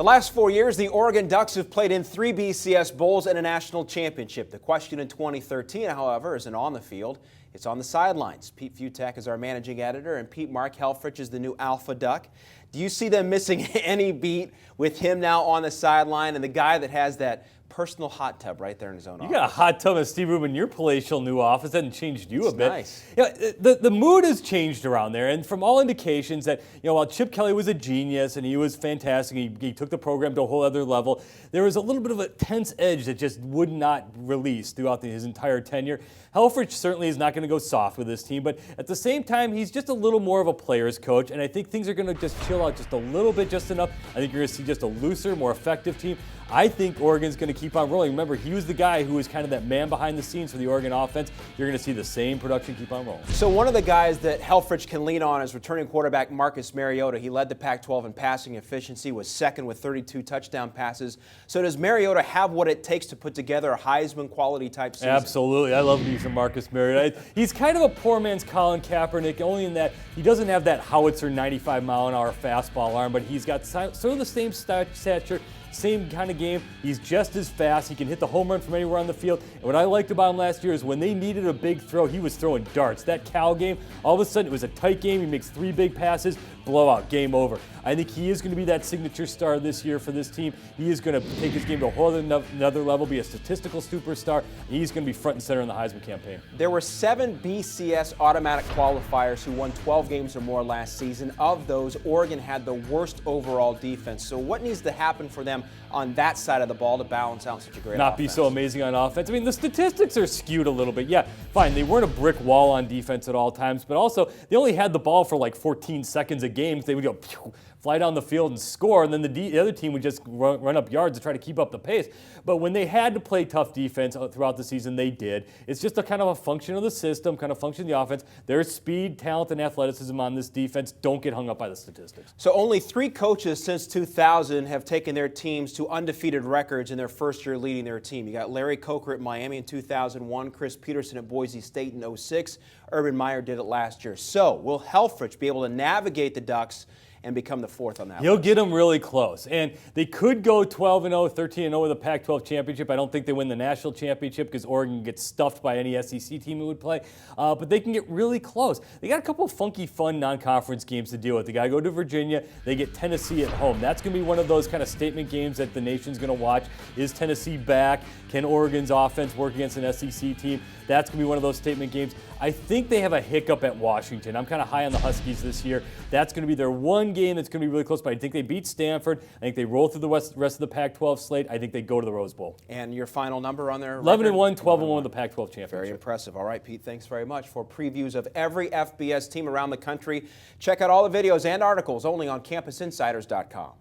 The last 4 years, the Oregon Ducks have played in 3 BCS Bowls and a national championship. The question in 2013, however, isn't on the field. It's on the sidelines. Pete Futak is our managing editor, and Mark Helfrich is the new Alpha Duck. Do you see them missing any beat with him now on the sideline and the guy that has that personal hot tub right there in his own office? You got a hot tub of Steve Rubin in your palatial new office. That hasn't changed you a bit. Nice. The mood has changed around there, and from all indications that, while Chip Kelly was a genius and he was fantastic, he took the program to a whole other level, there was a little bit of a tense edge that just would not release throughout his entire tenure. Helfrich certainly is not going to go soft with this team, but at the same time, he's just a little more of a player's coach, and I think things are going to just chill out just a little bit, just enough. I think you're going to see just a looser, more effective team. I think Oregon's going to keep on rolling. Remember, he was the guy who was kind of that man behind the scenes for the Oregon offense. You're going to see the same production keep on rolling. So one of the guys that Helfrich can lean on is returning quarterback Marcus Mariota. He led the Pac-12 in passing efficiency, was second with 32 touchdown passes. So does Mariota have what it takes to put together a Heisman quality type season? Absolutely. I love me some Marcus Mariota. He's kind of a poor man's Colin Kaepernick, only in that he doesn't have that howitzer 95-mile-an-hour fastball arm, but he's got sort of the same stature, same kind of game. He's just as fast. He can hit the home run from anywhere on the field. And what I liked about him last year is when they needed a big throw, he was throwing darts. That Cal game, all of a sudden it was a tight game. He makes 3 big passes, blowout, game over. I think he is going to be that signature star this year for this team. He is going to take his game to a whole another level, be a statistical superstar. He's going to be front and center in the Heisman campaign. There were 7 BCS automatic qualifiers who won 12 games or more last season. Of those, Oregon had the worst overall defense. So what needs to happen for them on that side of the ball to balance out such a great Not offense? Be so amazing on offense. I mean, the statistics are skewed a little bit. Yeah, fine, they weren't a brick wall on defense at all times, but also they only had the ball for like 14 seconds a game. They would go fly down the field and score, and then the other team would just run up yards to try to keep up the pace. But when they had to play tough defense throughout the season, they did. It's just a kind of a function of the system, kind of function of the offense. There's speed, talent, and athleticism on this defense. Don't get hung up by the statistics. So only 3 coaches since 2000 have taken their teams to undefeated records in their first year leading their team. You got Larry Coker at Miami in 2001, Chris Peterson at Boise State in 2006. Urban Meyer did it last year. So will Helfrich be able to navigate the Ducks and become the 4th on that He'll list? get them really close. And they could go 12-0, 13-0 with a Pac-12 championship. I don't think they win the national championship because Oregon gets stuffed by any SEC team who would play. But they can get really close. They got a couple of funky, fun non-conference games to deal with. They got to go to Virginia. They get Tennessee at home. That's going to be one of those kind of statement games that the nation's going to watch. Is Tennessee back? Can Oregon's offense work against an SEC team? That's going to be one of those statement games. I think they have a hiccup at Washington. I'm kind of high on the Huskies this year. That's going to be their one game that's going to be really close, but I think they beat Stanford. I think they roll through the rest of the Pac-12 slate. I think they go to the Rose Bowl. And your final number on their 11-1, 12-1 with the Pac-12 championship. Very impressive. All right, Pete, thanks very much for previews of every FBS team around the country. Check out all the videos and articles only on CampusInsiders.com.